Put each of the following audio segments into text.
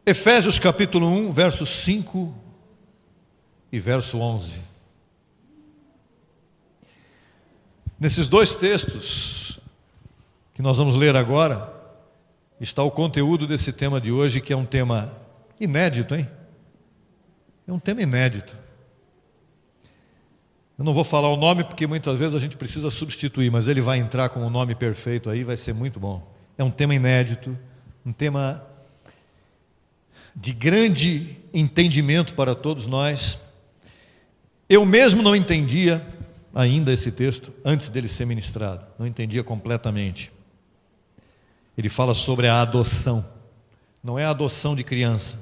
Efésios capítulo 1, versos 5 e verso 11. Nesses dois textos que nós vamos ler agora, está o conteúdo desse tema de hoje, que é um tema inédito, hein? É um tema inédito. Eu não vou falar o nome, porque muitas vezes a gente precisa substituir, mas ele vai entrar com o nome perfeito aí, vai ser muito bom. É um tema inédito, um tema de grande entendimento para todos nós. Eu mesmo não entendia ainda esse texto antes dele ser ministrado, não entendia completamente. Ele fala sobre a adoção, não é a adoção de criança,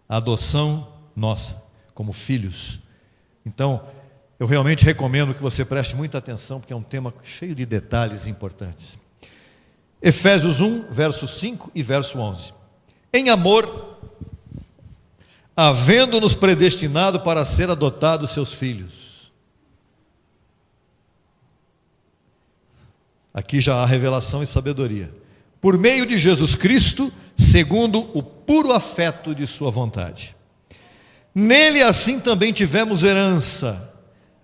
a adoção nossa, como filhos. Então, eu realmente recomendo que você preste muita atenção, porque é um tema cheio de detalhes importantes. Efésios 1, verso 5 e verso 11. Em amor, havendo-nos predestinado para ser adotados seus filhos. Aqui já há revelação e sabedoria. Por meio de Jesus Cristo, segundo o puro afeto de sua vontade. Nele assim também tivemos herança,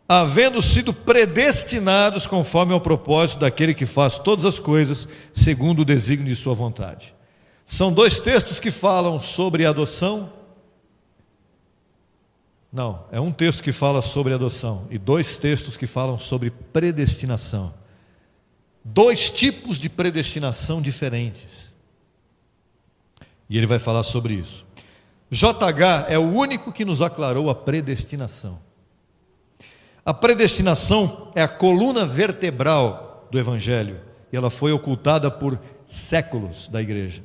havendo sido predestinados conforme ao propósito daquele que faz todas as coisas segundo o desígnio de sua vontade. São dois textos que falam sobre adoção. Não, é um texto que fala sobre adoção e dois textos que falam sobre predestinação. Dois tipos de predestinação diferentes. E ele vai falar sobre isso. JH é o único que nos aclarou a predestinação. A predestinação é a coluna vertebral do Evangelho e ela foi ocultada por séculos da igreja.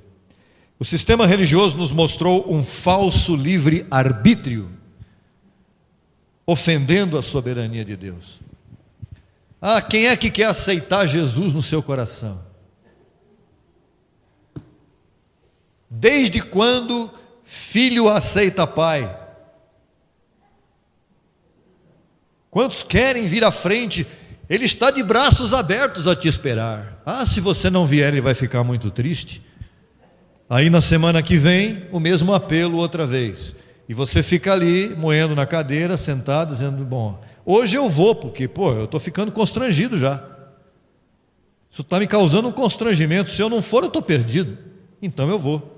O sistema religioso nos mostrou um falso livre-arbítrio, ofendendo a soberania de Deus. Quem é que quer aceitar Jesus no seu coração? Desde quando filho aceita pai? Quantos querem vir à frente? Ele está de braços abertos a te esperar. Se você não vier, ele vai ficar muito triste. Aí na semana que vem, o mesmo apelo outra vez. E você fica ali, moendo na cadeira, sentado, dizendo, bom, hoje eu vou, porque, eu estou ficando constrangido já. Isso está me causando um constrangimento. Se eu não for, eu estou perdido. Então eu vou.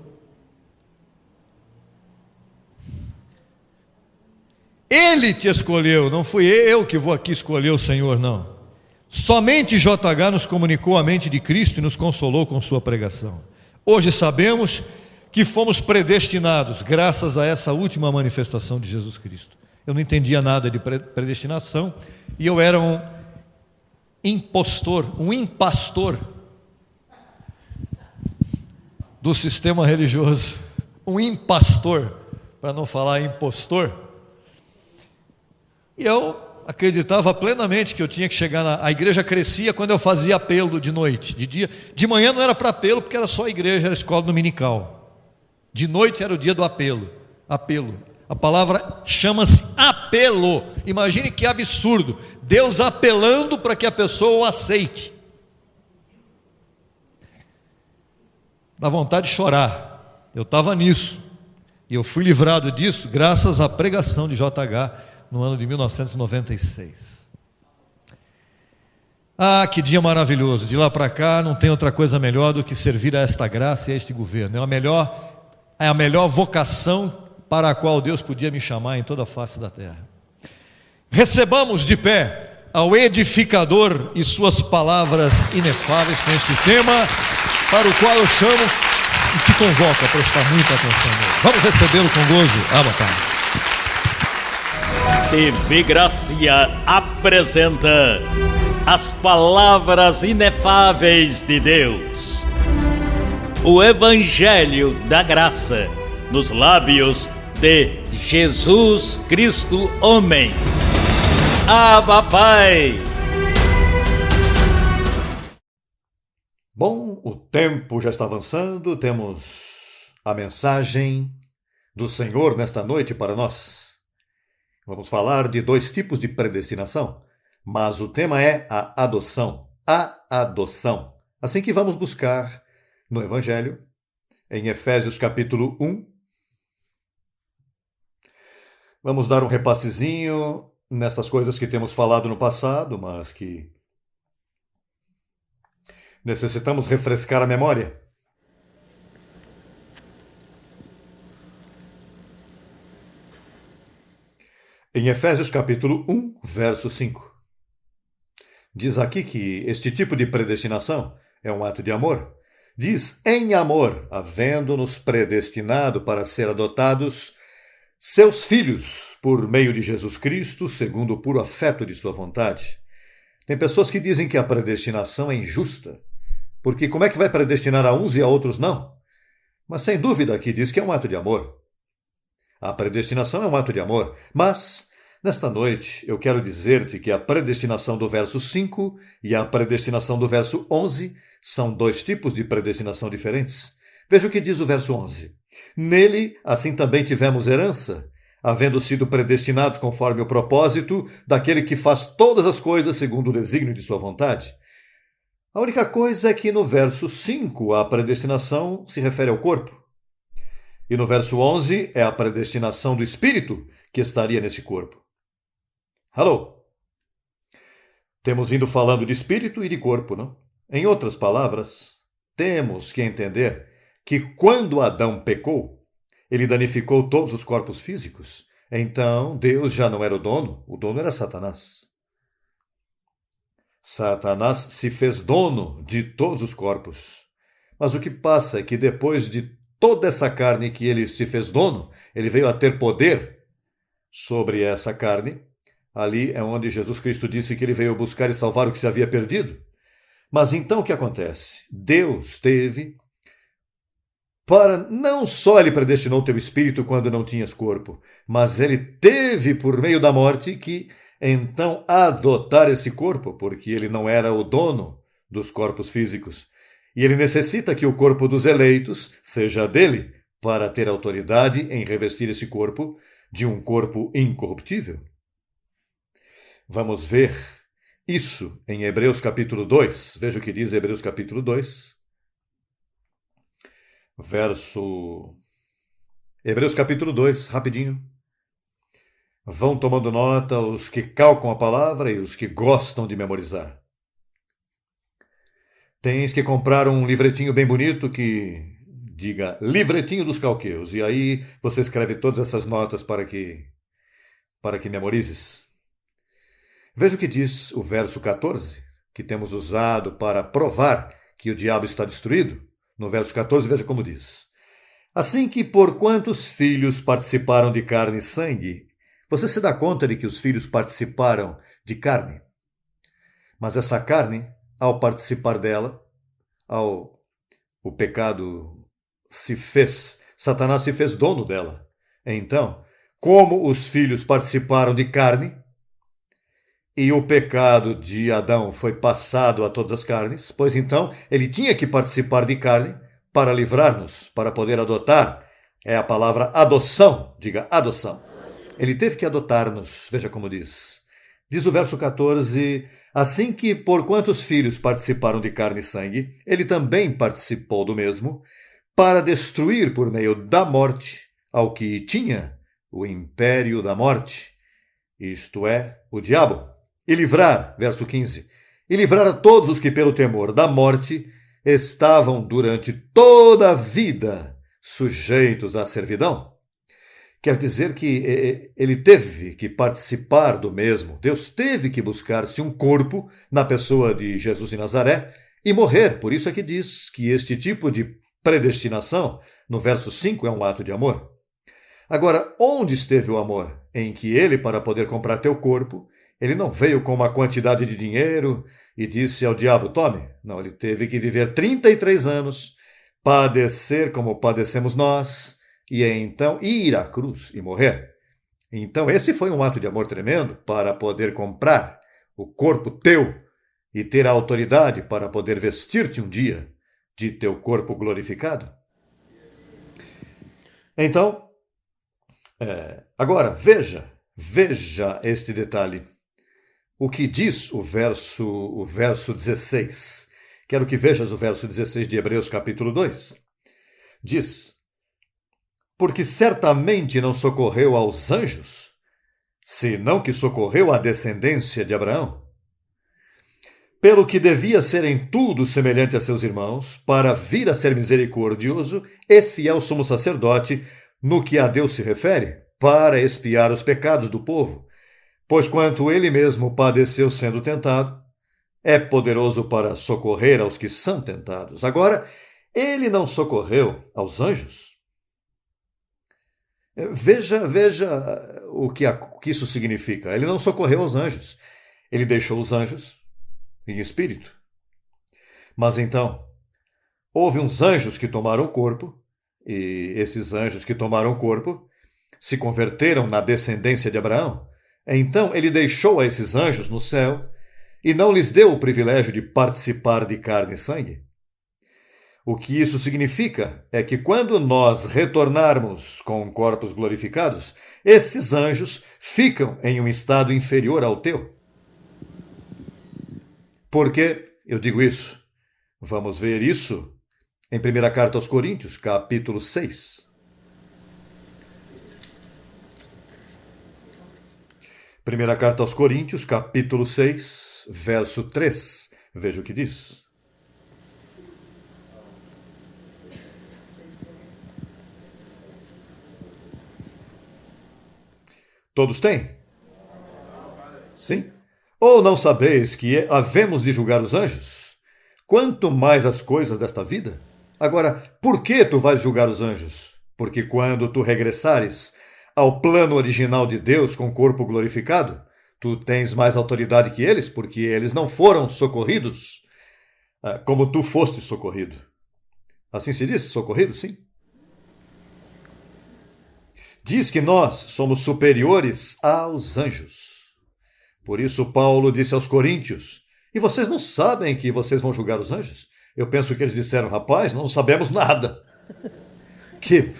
Ele te escolheu, não fui eu que vou aqui escolher o Senhor, não. Somente JH nos comunicou a mente de Cristo e nos consolou com sua pregação. Hoje sabemos que fomos predestinados, graças a essa última manifestação de Jesus Cristo. Eu não entendia nada de predestinação e eu era um impostor, um impastor do sistema religioso, um impastor, para não falar impostor. E eu acreditava plenamente que eu tinha que chegar a igreja crescia quando eu fazia apelo de noite. De manhã não era para apelo, porque era só a igreja, era a escola dominical. De noite era o dia do apelo. A palavra chama-se apelo. Imagine que absurdo. Deus apelando para que a pessoa o aceite. Dá vontade de chorar. Eu estava nisso. E eu fui livrado disso graças à pregação de JH no ano de 1996. Que dia maravilhoso. De lá para cá não tem outra coisa melhor do que servir a esta graça e a este governo. É a melhor vocação para a qual Deus podia me chamar em toda a face da terra. Recebamos de pé ao edificador e suas palavras inefáveis com este tema, para o qual eu chamo e te convoco a prestar muita atenção nele. Vamos recebê-lo com gozo. Boa tarde. TV Gracia apresenta as palavras inefáveis de Deus. O Evangelho da Graça nos lábios de Jesus Cristo homem. Abba Pai. Bom, o tempo já está avançando, temos a mensagem do Senhor nesta noite para nós. Vamos falar de dois tipos de predestinação, mas o tema é a adoção. A adoção. Assim que vamos buscar no Evangelho em Efésios capítulo 1. Vamos dar um repassezinho nessas coisas que temos falado no passado, mas que necessitamos refrescar a memória. Em Efésios capítulo 1, verso 5. Diz aqui que este tipo de predestinação é um ato de amor. Diz, em amor, havendo-nos predestinado para ser adotados seus filhos por meio de Jesus Cristo, segundo o puro afeto de sua vontade. Tem pessoas que dizem que a predestinação é injusta, porque como é que vai predestinar a uns e a outros não? Mas sem dúvida aqui diz que é um ato de amor. A predestinação é um ato de amor, mas nesta noite eu quero dizer-te que a predestinação do verso 5 e a predestinação do verso 11 são dois tipos de predestinação diferentes. Veja o que diz o verso 11. Nele, assim também tivemos herança, havendo sido predestinados conforme o propósito daquele que faz todas as coisas segundo o desígnio de sua vontade. A única coisa é que no verso 5 a predestinação se refere ao corpo. E no verso 11 é a predestinação do espírito que estaria nesse corpo. Alô? Temos vindo falando de espírito e de corpo, não? Em outras palavras, temos que entender que quando Adão pecou, ele danificou todos os corpos físicos. Então, Deus já não era o dono era Satanás. Satanás se fez dono de todos os corpos. Mas o que passa é que depois de toda essa carne que ele se fez dono, ele veio a ter poder sobre essa carne. Ali é onde Jesus Cristo disse que ele veio buscar e salvar o que se havia perdido. Mas então o que acontece? Deus teve não só ele predestinou teu espírito quando não tinhas corpo, mas ele teve por meio da morte que então adotar esse corpo, porque ele não era o dono dos corpos físicos. E ele necessita que o corpo dos eleitos seja dele para ter autoridade em revestir esse corpo de um corpo incorruptível. Vamos ver isso em Hebreus capítulo 2. Veja o que diz Hebreus capítulo 2. Hebreus capítulo 2, rapidinho. Vão tomando nota os que calcam a palavra e os que gostam de memorizar. Tens que comprar um livretinho bem bonito que diga Livretinho dos Calqueus. E aí você escreve todas essas notas para que memorizes. Veja o que diz o verso 14, que temos usado para provar que o diabo está destruído. No verso 14, veja como diz. Assim que por quantos filhos participaram de carne e sangue, você se dá conta de que os filhos participaram de carne. Mas essa carne, ao participar dela, o pecado Satanás se fez dono dela. Então, como os filhos participaram de carne, e o pecado de Adão foi passado a todas as carnes, pois então ele tinha que participar de carne para livrar-nos, para poder adotar. É a palavra adoção, diga adoção. Ele teve que adotar-nos, veja como diz. Diz o verso 14, assim que por quantos filhos participaram de carne e sangue, ele também participou do mesmo, para destruir por meio da morte ao que tinha o império da morte, isto é, o diabo. E livrar, verso 15, e livrar a todos os que pelo temor da morte estavam durante toda a vida sujeitos à servidão. Quer dizer que ele teve que participar do mesmo. Deus teve que buscar-se um corpo na pessoa de Jesus de Nazaré e morrer. Por isso é que diz que este tipo de predestinação, no verso 5, é um ato de amor. Agora, onde esteve o amor? Em que ele, para poder comprar teu corpo, ele não veio com uma quantidade de dinheiro e disse ao diabo, tome. Não, ele teve que viver 33 anos, padecer como padecemos nós, e então ir à cruz e morrer. Então esse foi um ato de amor tremendo para poder comprar o corpo teu e ter a autoridade para poder vestir-te um dia de teu corpo glorificado. Então, agora veja este detalhe. O que diz o verso 16? Quero que vejas o verso 16 de Hebreus capítulo 2. diz: porque certamente não socorreu aos anjos, senão que socorreu à descendência de Abraão. Pelo que devia ser em tudo semelhante a seus irmãos, para vir a ser misericordioso e fiel sumo sacerdote, no que a Deus se refere, para expiar os pecados do povo, pois quanto ele mesmo padeceu sendo tentado, é poderoso para socorrer aos que são tentados. Agora, ele não socorreu aos anjos? Veja o que isso significa. Ele não socorreu aos anjos. Ele deixou os anjos em espírito. Mas então, houve uns anjos que tomaram o corpo, e esses anjos que tomaram o corpo se converteram na descendência de Abraão. Então ele deixou a esses anjos no céu e não lhes deu o privilégio de participar de carne e sangue. O que isso significa é que quando nós retornarmos com corpos glorificados, esses anjos ficam em um estado inferior ao teu. Por que eu digo isso? Vamos ver isso em 1ª Carta aos Coríntios, capítulo 6. 1ª Carta aos Coríntios, capítulo 6, verso 3. Veja o que diz. Todos têm? Sim? Ou não sabeis que havemos de julgar os anjos? Quanto mais as coisas desta vida? Agora, por que tu vais julgar os anjos? Porque quando tu regressares ao plano original de Deus com o corpo glorificado, tu tens mais autoridade que eles, porque eles não foram socorridos como tu foste socorrido. Assim se diz? Socorrido, sim. Diz que nós somos superiores aos anjos. Por isso Paulo disse aos coríntios: e vocês não sabem que vocês vão julgar os anjos? Eu penso que eles disseram: rapaz, não sabemos nada. Que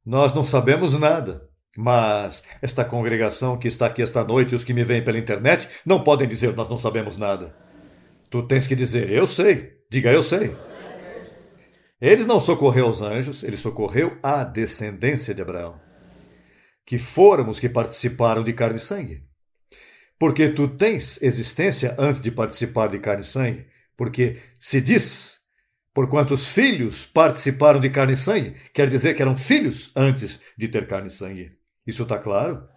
nós não sabemos nada. Mas esta congregação que está aqui esta noite e os que me veem pela internet não podem dizer: nós não sabemos nada. Tu tens que dizer: eu sei. Diga: eu sei. Eles não socorreu aos anjos, ele socorreu à descendência de Abraão, que foram os que participaram de carne e sangue. Porque tu tens existência antes de participar de carne e sangue. Porque se diz: porquanto os filhos participaram de carne e sangue, quer dizer que eram filhos antes de ter carne e sangue. Isso está claro?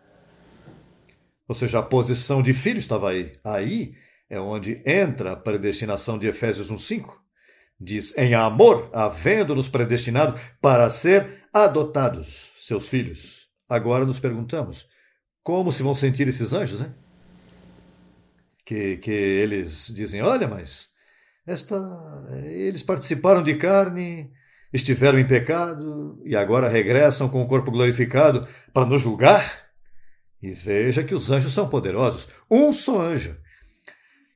Ou seja, a posição de filho estava aí. Aí é onde entra a predestinação de Efésios 1:5. Diz: em amor, havendo-nos predestinado para ser adotados, seus filhos. Agora nos perguntamos: como se vão sentir esses anjos, hein? Que eles dizem: olha, mas eles participaram de carne, estiveram em pecado e agora regressam com o corpo glorificado para nos julgar? E veja que os anjos são poderosos. Um só anjo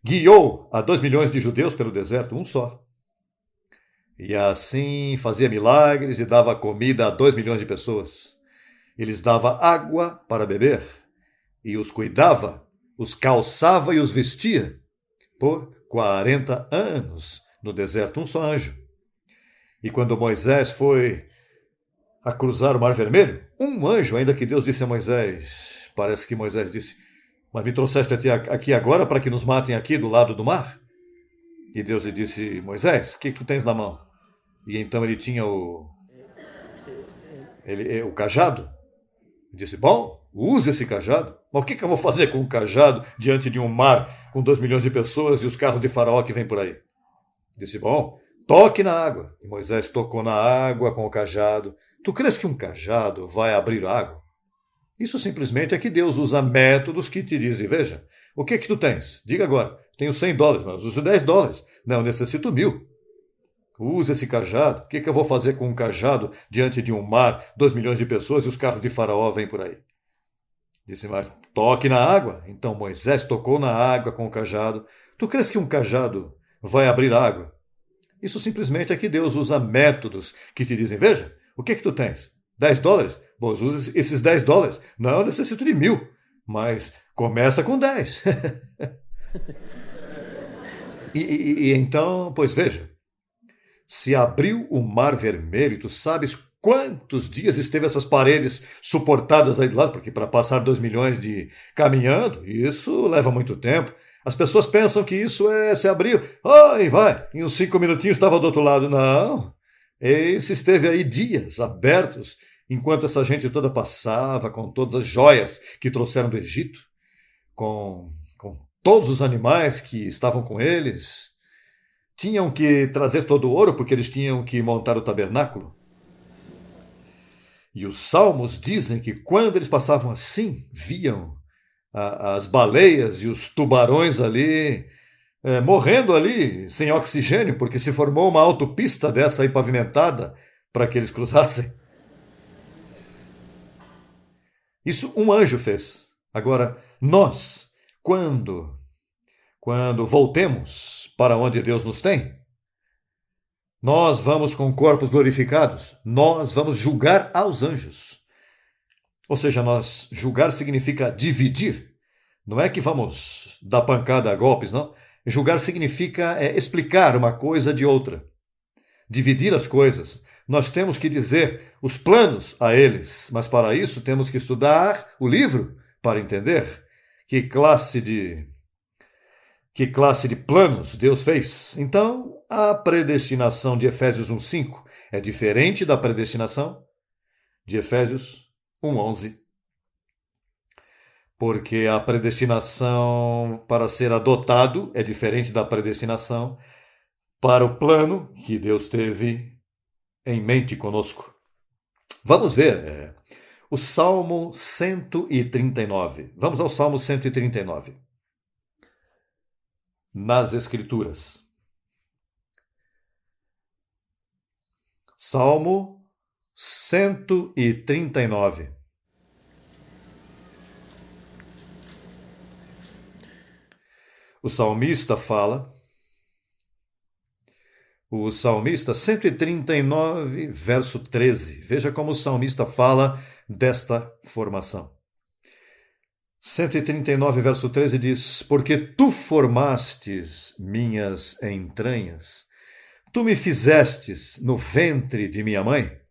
guiou a 2 milhões de judeus pelo deserto, um só. E assim fazia milagres e dava comida a 2 milhões de pessoas. E lhes dava água para beber e os cuidava, os calçava e os vestia por 40 anos no deserto, um só anjo. E quando Moisés foi a cruzar o Mar Vermelho, um anjo, ainda que Deus disse a Moisés, parece que Moisés disse: mas me trouxeste aqui agora para que nos matem aqui do lado do mar? E Deus lhe disse: Moisés, o que tu tens na mão? E então ele tinha o cajado. Ele disse: bom, use esse cajado. Mas o que eu vou fazer com um cajado diante de um mar com 2 milhões de pessoas e os carros de Faraó que vêm por aí? Disse: bom, toque na água. E Moisés tocou na água com o cajado. Tu crês que um cajado vai abrir água? Isso simplesmente é que Deus usa métodos que te dizem: veja, o que tu tens? Diga agora. Tenho $100, mas uso $10. Não, necessito 1.000. Use esse cajado. O que eu vou fazer com um cajado diante de um mar, 2 milhões de pessoas e os carros de Faraó vêm por aí? Disse: mas toque na água. Então Moisés tocou na água com o cajado. Tu crês que um cajado vai abrir água? Isso simplesmente é que Deus usa métodos que te dizem: veja, o que tu tens? $10? Bom, use esses $10. Não, eu necessito de 1.000. Mas começa com 10. e então, pois veja, se abriu o Mar Vermelho. Tu sabes quantos dias esteve essas paredes suportadas aí do lado? Porque para passar 2 milhões de caminhando, isso leva muito tempo. As pessoas pensam que isso se abriu. Ai, vai, em uns 5 minutinhos estava do outro lado. Não, isso esteve aí dias abertos, enquanto essa gente toda passava com todas as joias que trouxeram do Egito, com todos os animais que estavam com eles. Tinham que trazer todo o ouro porque eles tinham que montar o tabernáculo. E os salmos dizem que quando eles passavam assim, viam as baleias e os tubarões ali, morrendo ali, sem oxigênio, porque se formou uma autopista dessa aí pavimentada para que eles cruzassem. Isso um anjo fez. Agora, nós, quando voltemos para onde Deus nos tem, nós vamos com corpos glorificados, nós vamos julgar aos anjos. Ou seja, nós julgar significa dividir. Não é que vamos dar pancada a golpes, não. Julgar significa explicar uma coisa de outra. Dividir as coisas. Nós temos que dizer os planos a eles, mas para isso temos que estudar o livro para entender que classe de planos Deus fez. Então, a predestinação de Efésios 1:5 é diferente da predestinação de Efésios 1:11. Porque a predestinação para ser adotado é diferente da predestinação para o plano que Deus teve em mente conosco. Vamos ver o Salmo 139. Vamos ao Salmo 139. Nas Escrituras. Salmo 139. O salmista fala, o salmista 139, verso 13. Veja como o salmista fala desta formação. 139, verso 13 diz: Porque tu formastes minhas entranhas, tu me fizestes no ventre de minha mãe.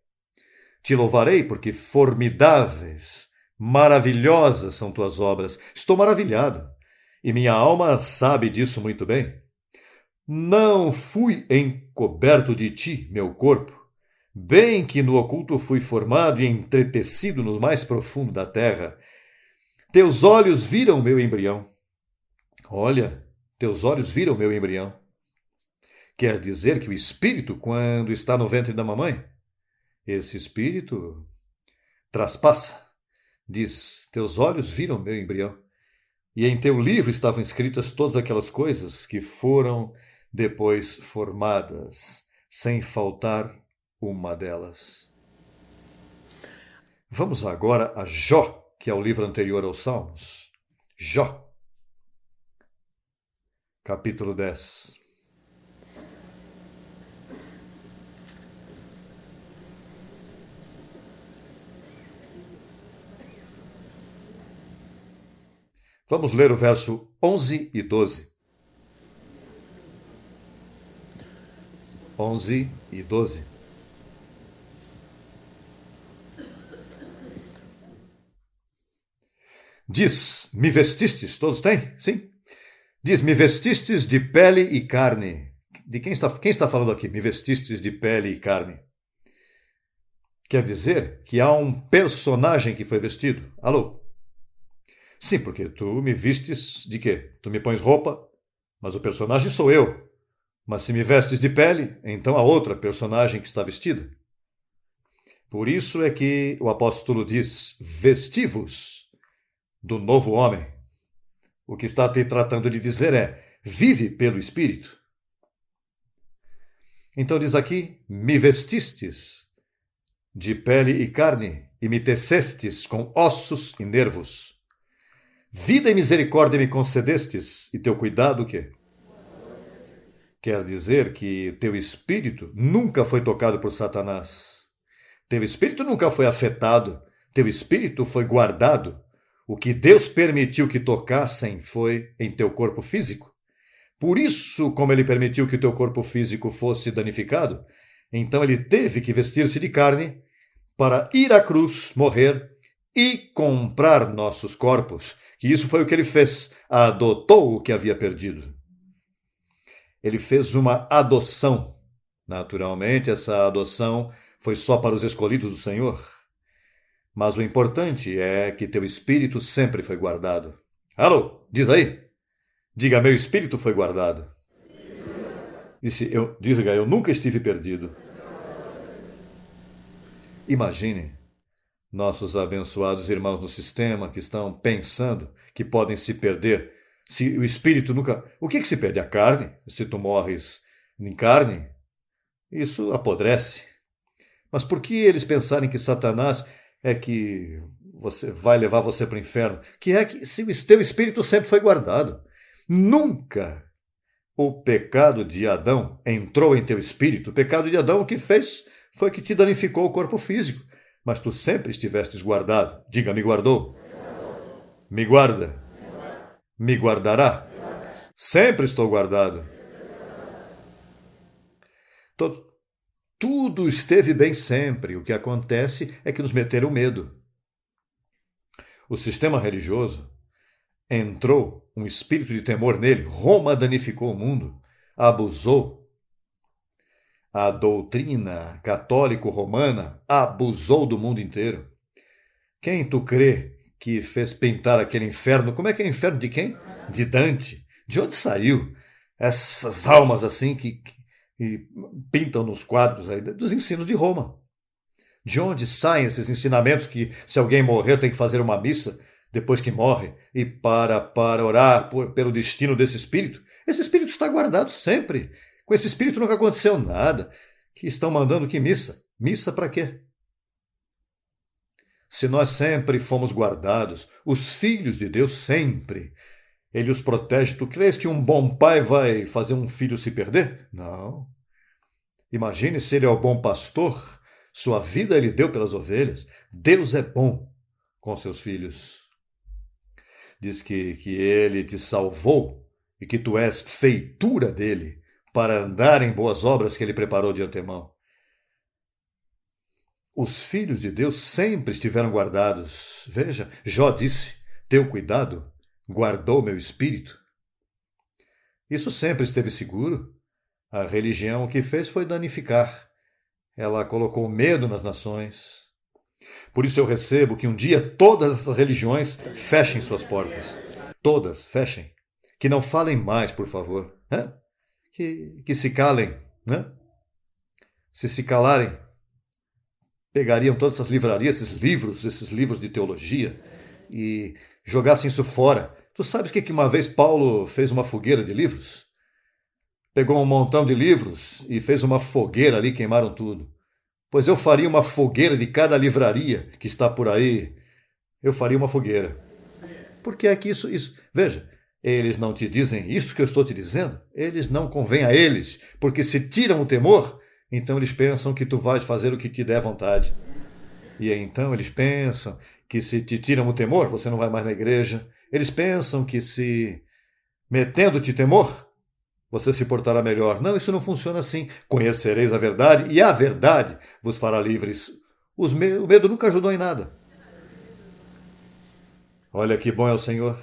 Te louvarei porque formidáveis, maravilhosas são tuas obras. Estou maravilhado, e minha alma sabe disso muito bem. Não fui encoberto de ti, meu corpo, bem que no oculto fui formado e entretecido no mais profundo da terra. Teus olhos viram meu embrião. Olha, teus olhos viram meu embrião. Quer dizer que o espírito, quando está no ventre da mamãe, esse espírito traspassa. Diz, teus olhos viram meu embrião. E em teu livro estavam escritas todas aquelas coisas que foram depois formadas, sem faltar uma delas. Vamos agora a Jó, que é o livro anterior aos Salmos. Jó, capítulo 10. Vamos ler o verso 11 e 12. 11 e 12. Diz, me vestistes, todos têm? Sim. Diz, me vestistes de pele e carne. De quem está falando aqui? Me vestistes de pele e carne. Quer dizer que há um personagem que foi vestido. Alô? Sim, porque tu me vistes de quê? Tu me pões roupa, mas o personagem sou eu. Mas se me vestes de pele, então há outra personagem que está vestida. Por isso é que o apóstolo diz, vestivos do novo homem. O que está te tratando de dizer é, vive pelo Espírito. Então diz aqui, me vestistes de pele e carne, e me tecestes com ossos e nervos. Vida e misericórdia me concedestes, e teu cuidado o quê? Quer dizer que teu espírito nunca foi tocado por Satanás. Teu espírito nunca foi afetado. Teu espírito foi guardado. O que Deus permitiu que tocassem foi em teu corpo físico. Por isso, como ele permitiu que o teu corpo físico fosse danificado, então ele teve que vestir-se de carne para ir à cruz, morrer e comprar nossos corpos, que isso foi o que ele fez, adotou o que havia perdido. Ele fez uma adoção. Naturalmente, essa adoção foi só para os escolhidos do Senhor. Mas o importante é que teu espírito sempre foi guardado. Alô, diz aí. Diga, meu espírito foi guardado. Diga, eu nunca estive perdido. Imagine nossos abençoados irmãos no sistema que estão pensando que podem se perder. Se o espírito nunca... O que se perde? A carne? Se tu morres em carne, isso apodrece. Mas por que eles pensarem que Satanás é que vai levar você para o inferno? Que é que se o teu espírito sempre foi guardado. Nunca o pecado de Adão entrou em teu espírito. O pecado de Adão o que fez foi que te danificou o corpo físico. Mas tu sempre estivestes guardado. Diga, me guardou. Me guarda. Me guardará. Sempre estou guardado. Tudo esteve bem sempre. O que acontece é que nos meteram medo. O sistema religioso entrou um espírito de temor nele. Roma danificou o mundo, abusou. A doutrina católico-romana abusou do mundo inteiro. Quem tu crê que fez pintar aquele inferno? Como é que é inferno de quem? De Dante. De onde saiu essas almas assim que pintam nos quadros aí? Dos ensinos de Roma. De onde saem esses ensinamentos que se alguém morrer tem que fazer uma missa depois que morre e para orar pelo destino desse espírito? Esse espírito está guardado sempre. Com esse espírito nunca aconteceu nada. Que estão mandando que missa? Missa para quê? Se nós sempre fomos guardados, os filhos de Deus sempre, ele os protege. Tu crês que um bom pai vai fazer um filho se perder? Não. Imagine se ele é o bom pastor, sua vida ele deu pelas ovelhas. Deus é bom com seus filhos. Diz que ele te salvou e que tu és feitura dele para andar em boas obras que ele preparou de antemão. Os filhos de Deus sempre estiveram guardados. Veja, Jó disse, teu cuidado guardou meu espírito. Isso sempre esteve seguro. A religião o que fez foi danificar. Ela colocou medo nas nações. Por isso eu recebo que um dia todas essas religiões fechem suas portas. Todas, fechem. Que não falem mais, por favor. Que se calem. Se calarem, pegariam todas essas livrarias, esses livros de teologia e jogassem isso fora. Tu sabes que uma vez Paulo fez uma fogueira de livros? Pegou um montão de livros e fez uma fogueira ali, queimaram tudo. Pois eu faria uma fogueira de cada livraria que está por aí. Eu faria uma fogueira. Porque é que isso... Veja, eles não te dizem isso que eu estou te dizendo. Eles não convém a eles, porque se tiram o temor, então eles pensam que tu vais fazer o que te der vontade. E então eles pensam que se te tiram o temor, você não vai mais na igreja. Eles pensam que se metendo-te temor, você se portará melhor. Não, isso não funciona assim. Conhecereis a verdade e a verdade vos fará livres. O medo nunca ajudou em nada. Olha que bom é o Senhor.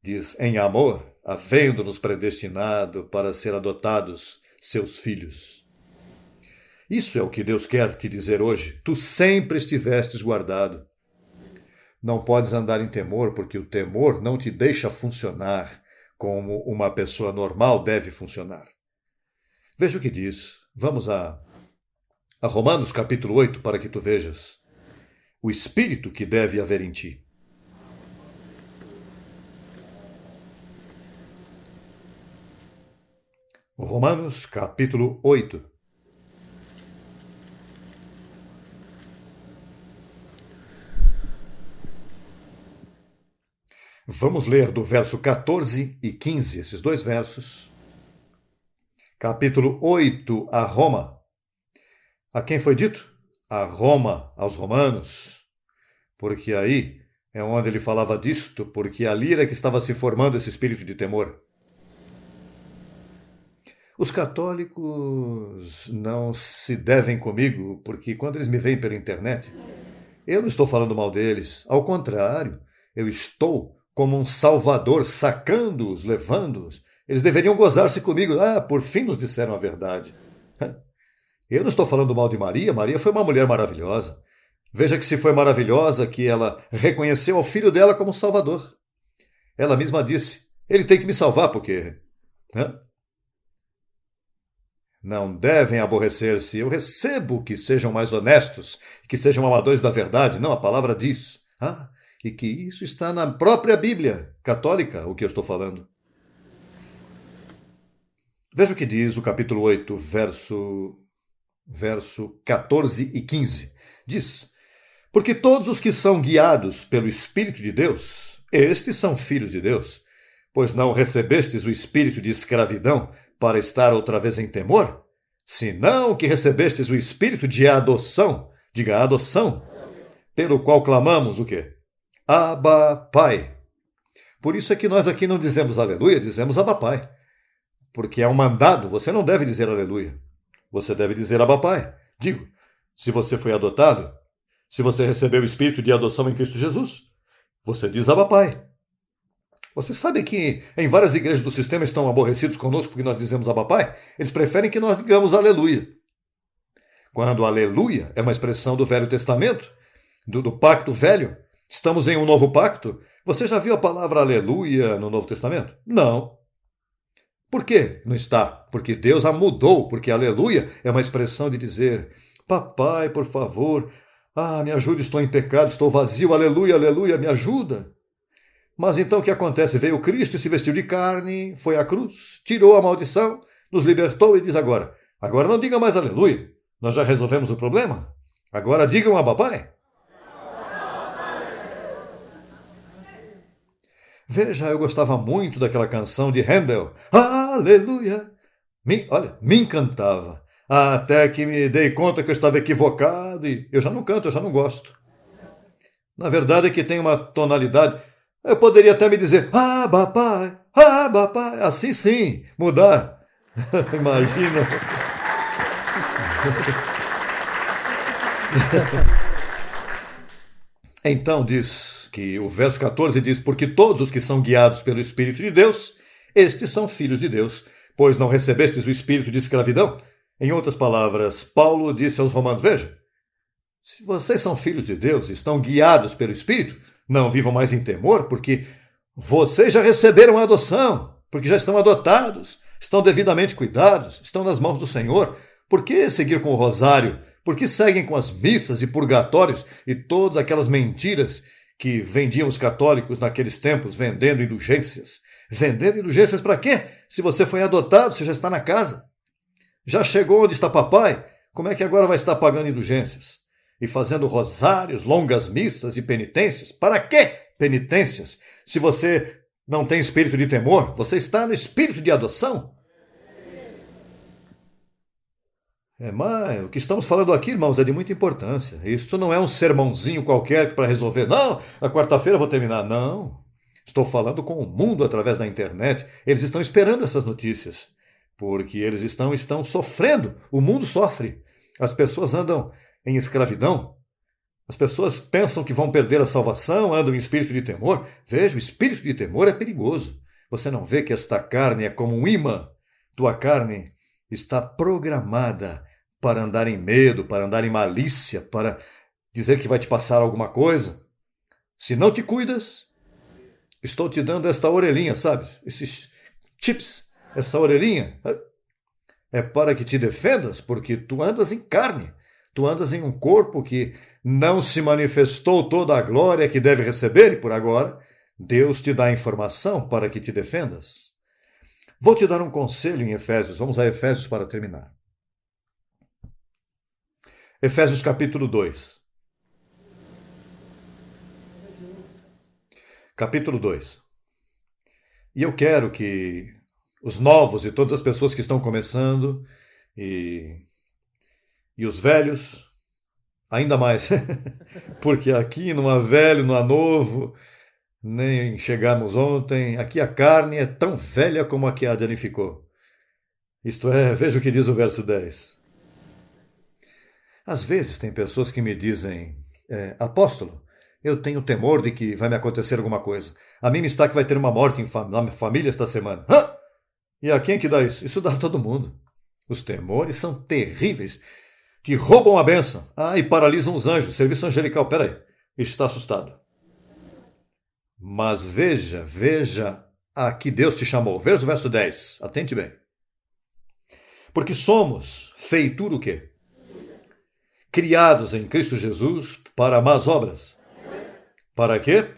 Diz, em amor, havendo-nos predestinado para ser adotados seus filhos. Isso é o que Deus quer te dizer hoje. Tu sempre estivestes guardado. Não podes andar em temor, porque o temor não te deixa funcionar como uma pessoa normal deve funcionar. Veja o que diz. Vamos a Romanos capítulo 8 para que tu vejas o espírito que deve haver em ti. Romanos capítulo 8. Vamos ler do verso 14 e 15, esses dois versos. Capítulo 8, a Roma. A quem foi dito? A Roma, aos romanos. Porque aí é onde ele falava disto, porque ali era que estava se formando esse espírito de temor. Os católicos não se devem comigo, porque quando eles me veem pela internet, eu não estou falando mal deles. Ao contrário, eu estou como um salvador, sacando-os, levando-os. Eles deveriam gozar-se comigo. Ah, por fim nos disseram a verdade. Eu não estou falando mal de Maria. Maria foi uma mulher maravilhosa. Veja que se foi maravilhosa que ela reconheceu ao filho dela como Salvador. Ela mesma disse, ele tem que me salvar, porque... Não devem aborrecer-se. Eu recebo que sejam mais honestos, que sejam amadores da verdade. Não, a palavra diz. E que isso está na própria Bíblia católica, o que eu estou falando. Veja o que diz o capítulo 8, verso 14 e 15. Diz, porque todos os que são guiados pelo Espírito de Deus, estes são filhos de Deus, pois não recebestes o espírito de escravidão para estar outra vez em temor, senão que recebestes o espírito de adoção, diga adoção, pelo qual clamamos o quê? Abba, Pai. Por isso é que nós aqui não dizemos aleluia, dizemos Abba, Pai. Porque é um mandado, você não deve dizer aleluia. Você deve dizer Abba, Pai. Digo, se você foi adotado, se você recebeu o espírito de adoção em Cristo Jesus, você diz Abba, Pai. Você sabe que em várias igrejas do sistema estão aborrecidos conosco porque nós dizemos Abba, Pai? Eles preferem que nós digamos aleluia. Quando aleluia é uma expressão do Velho Testamento, do pacto velho, estamos em um novo pacto. Você já viu a palavra aleluia no Novo Testamento? Não. Por quê? Não está. Porque Deus a mudou, porque aleluia é uma expressão de dizer, papai, por favor, me ajude, estou em pecado, estou vazio, aleluia, aleluia, me ajuda. Mas então o que acontece? Veio Cristo e se vestiu de carne, foi à cruz, tirou a maldição, nos libertou e diz agora não diga mais aleluia, nós já resolvemos o problema, agora digam Abba, Pai. Veja, eu gostava muito daquela canção de Handel, aleluia, me encantava, até que me dei conta que eu estava equivocado e eu já não canto, eu já não gosto. Na verdade é que tem uma tonalidade... Eu poderia até me dizer, Abba, Pai, assim sim, mudar. Imagina. Então diz que o verso 14 diz, porque todos os que são guiados pelo Espírito de Deus, estes são filhos de Deus, pois não recebestes o espírito de escravidão. Em outras palavras, Paulo disse aos romanos, veja, se vocês são filhos de Deus e estão guiados pelo Espírito, não vivam mais em temor, porque vocês já receberam a adoção, porque já estão adotados, estão devidamente cuidados, estão nas mãos do Senhor. Por que seguir com o rosário? Por que seguem com as missas e purgatórios e todas aquelas mentiras que vendiam os católicos naqueles tempos, vendendo indulgências? Vendendo indulgências para quê? Se você foi adotado, você já está na casa. Já chegou onde está papai? Como é que agora vai estar pagando indulgências? E fazendo rosários, longas missas e penitências. Para quê penitências? Se você não tem espírito de temor, você está no espírito de adoção. Mas o que estamos falando aqui, irmãos, é de muita importância. Isto não é um sermãozinho qualquer para resolver. Não, na quarta-feira eu vou terminar. Não. Estou falando com o mundo através da internet. Eles estão esperando essas notícias. Porque eles estão sofrendo. O mundo sofre. As pessoas andam em escravidão. As pessoas pensam que vão perder a salvação, andam em espírito de temor. Veja, o espírito de temor é perigoso. Você não vê que esta carne é como um imã? Tua carne está programada para andar em medo, para andar em malícia, para dizer que vai te passar alguma coisa. Se não te cuidas, estou te dando esta orelhinha, sabe? Esses chips, essa orelhinha, é para que te defendas, porque tu andas em carne. Tu andas em um corpo que não se manifestou toda a glória que deve receber, e por agora Deus te dá a informação para que te defendas. Vou te dar um conselho em Efésios. Vamos a Efésios para terminar. Efésios capítulo 2. Capítulo 2. E eu quero que os novos e todas as pessoas que estão começando e os velhos, ainda mais, porque aqui não há velho, não há novo, nem chegamos ontem, aqui a carne é tão velha como a que Adão ficou. Isto é, veja o que diz o verso 10. Às vezes tem pessoas que me dizem, apóstolo, eu tenho temor de que vai me acontecer alguma coisa. A mim me está que vai ter uma morte na minha família esta semana. Hã? E a quem é que dá isso? Isso dá a todo mundo. Os temores são terríveis. Te roubam a bênção. E paralisam os anjos. Serviço angelical. Peraí, está assustado. Mas veja a que Deus te chamou. Veja o verso 10. Atente bem. Porque somos feitura o quê? Criados em Cristo Jesus para más obras. Para quê?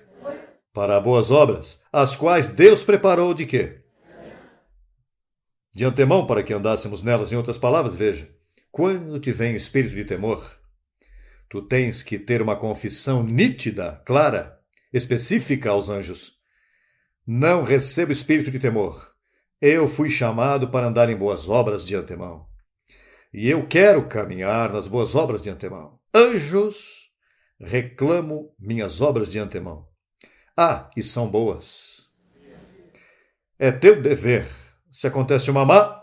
Para boas obras, as quais Deus preparou de quê? De antemão para que andássemos nelas. Em outras palavras, veja, quando te vem o espírito de temor, tu tens que ter uma confissão nítida, clara, específica aos anjos. Não recebo espírito de temor. Eu fui chamado para andar em boas obras de antemão. E eu quero caminhar nas boas obras de antemão. Anjos, reclamo minhas obras de antemão. E são boas. É teu dever. Se acontece uma má,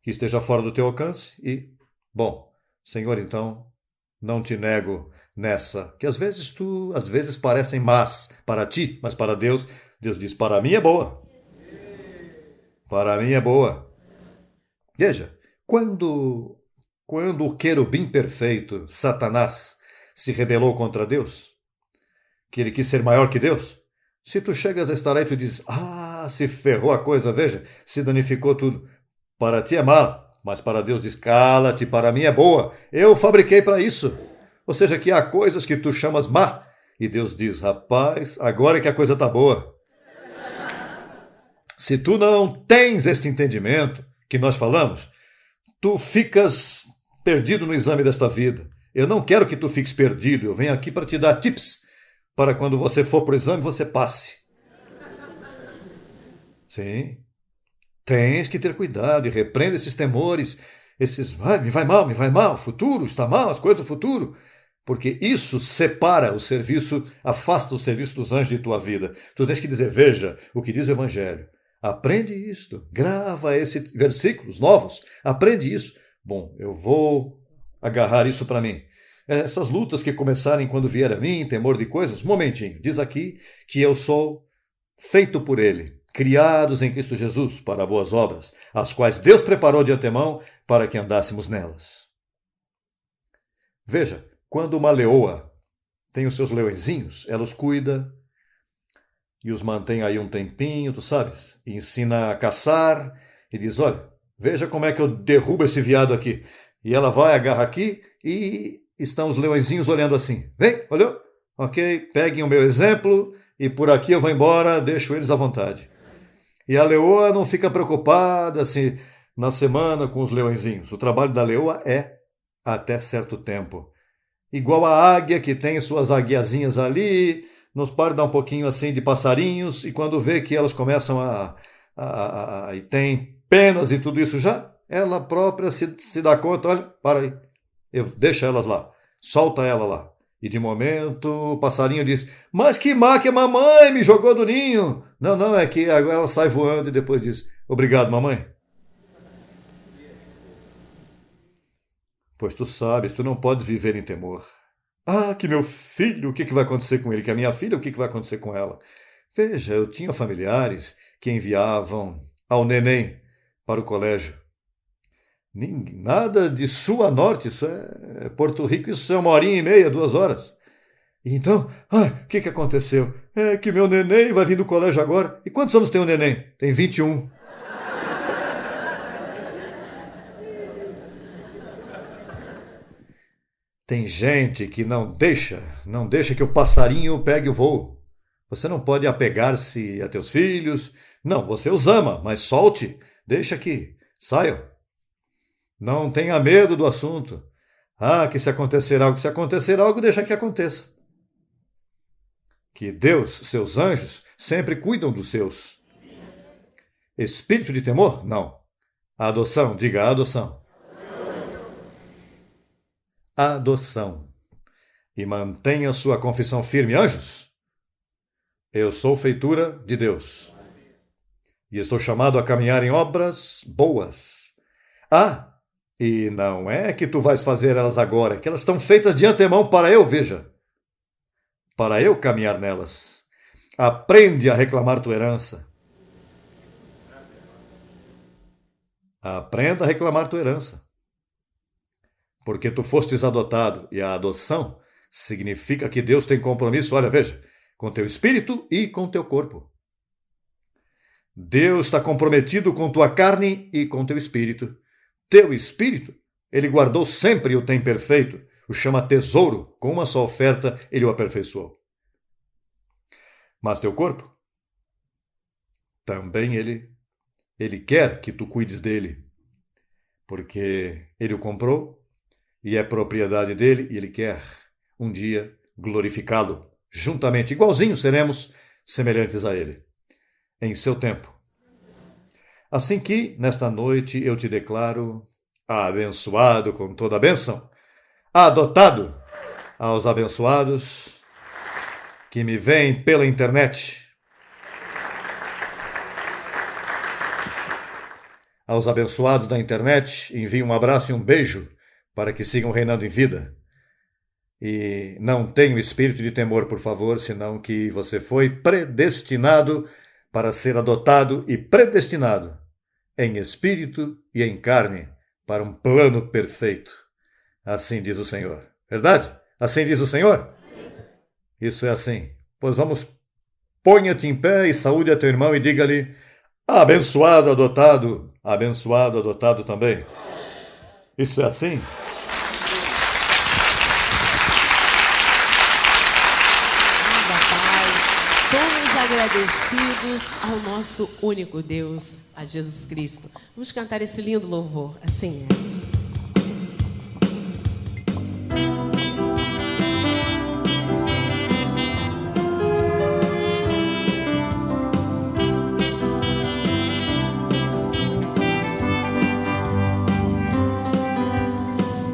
que esteja fora do teu alcance, bom, Senhor, então, não te nego nessa, que às vezes parecem más para ti, mas para Deus, Deus diz, para mim é boa. Para mim é boa. Veja, quando o querubim perfeito, Satanás, se rebelou contra Deus, que ele quis ser maior que Deus, se tu chegas a estar aí e tu dizes, se ferrou a coisa, veja, se danificou tudo, para ti é mal, mas para Deus diz, cala-te, para mim é boa, eu fabriquei para isso. Ou seja, que há coisas que tu chamas má, e Deus diz, rapaz, agora é que a coisa está boa. Se tu não tens esse entendimento que nós falamos, tu ficas perdido no exame desta vida. Eu não quero que tu fiques perdido, eu venho aqui para te dar tips, para quando você for para o exame, você passe. Sim, tens que ter cuidado e repreenda esses temores, me vai mal, o futuro está mal, as coisas do futuro, porque isso separa o serviço, afasta o serviço dos anjos de tua vida. Tu tens que dizer, veja o que diz o Evangelho, aprende isto, grava esses versículos novos, aprende isso. Bom, eu vou agarrar isso para mim. Essas lutas que começarem quando vier a mim, temor de coisas, momentinho, diz aqui que eu sou feito por Ele, criados em Cristo Jesus para boas obras, as quais Deus preparou de antemão para que andássemos nelas. Veja, quando uma leoa tem os seus leõezinhos, ela os cuida e os mantém aí um tempinho, tu sabes, e ensina a caçar e diz, olha, veja como é que eu derrubo esse veado aqui. E ela vai, agarra aqui e estão os leõezinhos olhando assim. Vem, olhou? Ok, peguem o meu exemplo e por aqui eu vou embora, deixo eles à vontade. E a leoa não fica preocupada assim na semana com os leõezinhos. O trabalho da leoa é até certo tempo. Igual a águia que tem suas aguiazinhas ali, nos para dar um pouquinho assim de passarinhos e quando vê que elas começam e tem penas e tudo isso já, ela própria se dá conta, olha, para aí, deixa elas lá, solta ela lá. E de momento o passarinho diz, mas que má que a mamãe me jogou do ninho. Não, é que agora ela sai voando e depois diz, obrigado mamãe. Pois tu sabes, tu não podes viver em temor. Que meu filho, o que vai acontecer com ele? Que a minha filha, o que vai acontecer com ela? Veja, eu tinha familiares que enviavam ao neném para o colégio. Nada de sul a norte, isso é Porto Rico, isso é 1h30, 2 horas. E então, o que aconteceu? É que meu neném vai vir do colégio agora. E quantos anos tem o neném? Tem 21. Tem gente que não deixa que o passarinho pegue o voo. Você não pode apegar-se a teus filhos. Não, você os ama, mas solte, deixa que saiam. Não tenha medo do assunto. Que se acontecer algo, deixa que aconteça. Que Deus, seus anjos, sempre cuidam dos seus. Espírito de temor? Não. Adoção, diga adoção. Adoção. E mantenha sua confissão firme, anjos. Eu sou feitura de Deus. e estou chamado a caminhar em obras boas. Ah, e não é que tu vais fazer elas agora, é que elas estão feitas de antemão para eu, veja, para eu caminhar nelas. Aprende a reclamar tua herança. Aprenda a reclamar tua herança. Porque tu fostes adotado, e a adoção significa que Deus tem compromisso, olha, veja, com teu espírito e com teu corpo. Deus está comprometido com tua carne e com teu espírito. Teu espírito, ele guardou sempre e o tem perfeito, o chama tesouro, com uma só oferta ele o aperfeiçoou. Mas teu corpo, também ele quer que tu cuides dele, porque ele o comprou e é propriedade dele e ele quer um dia glorificá-lo juntamente, igualzinho seremos semelhantes a ele, em seu tempo. Assim que, nesta noite, eu te declaro abençoado com toda a bênção, adotado aos abençoados que me veem pela internet, aos abençoados da internet, envio um abraço e um beijo para que sigam reinando em vida. E não tenha espírito de temor, por favor, senão que você foi predestinado para ser adotado e predestinado em espírito e em carne para um plano perfeito. Assim diz o Senhor. Verdade? Assim diz o Senhor? Isso é assim. Pois vamos, ponha-te em pé e saúde a teu irmão e diga-lhe: abençoado adotado também. Isso é assim? Somos agradecidos ao nosso único Deus, a Jesus Cristo. Vamos cantar esse lindo louvor. Assim é.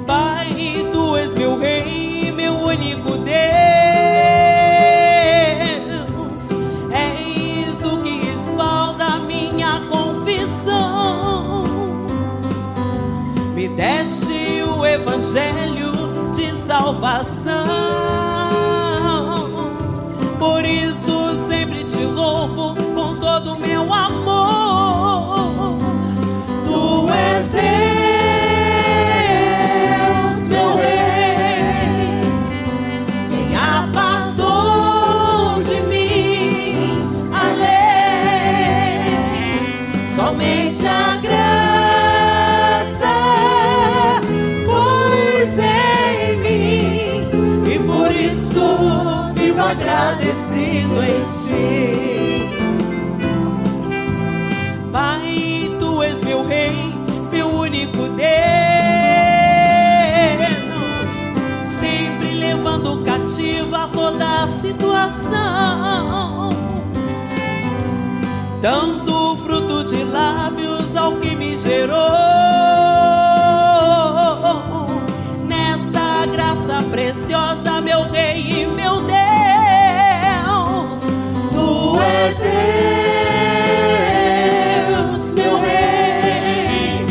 Pai, tu és meu rei, meu único Deus. Me deste o evangelho de salvação, por isso sempre te louvo com todo o meu amor. Tu és Deus, meu rei, quem apartou de mim a lei, somente a graça. Agradecido em ti, Pai, tu és meu rei, meu único Deus, sempre levando cativa toda a situação, dando fruto de lábios ao que me gerou, nesta graça preciosa, meu rei e meu Deus. Tu és Deus, meu rei,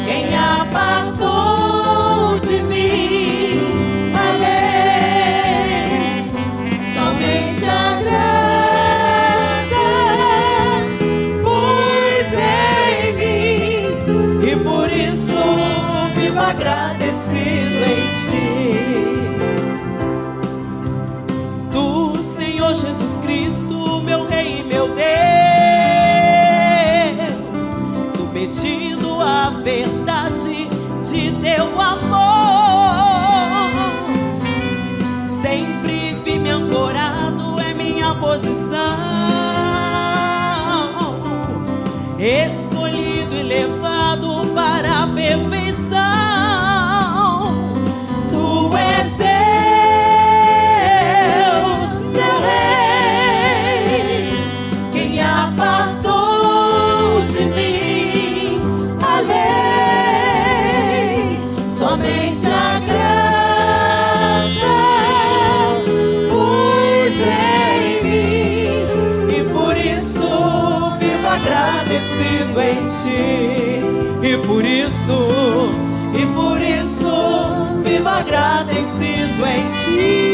quem apartou de mim a lei, somente a graça, pois em mim, e por isso vivo agradecido em ti. por isso vivo agradecido em ti.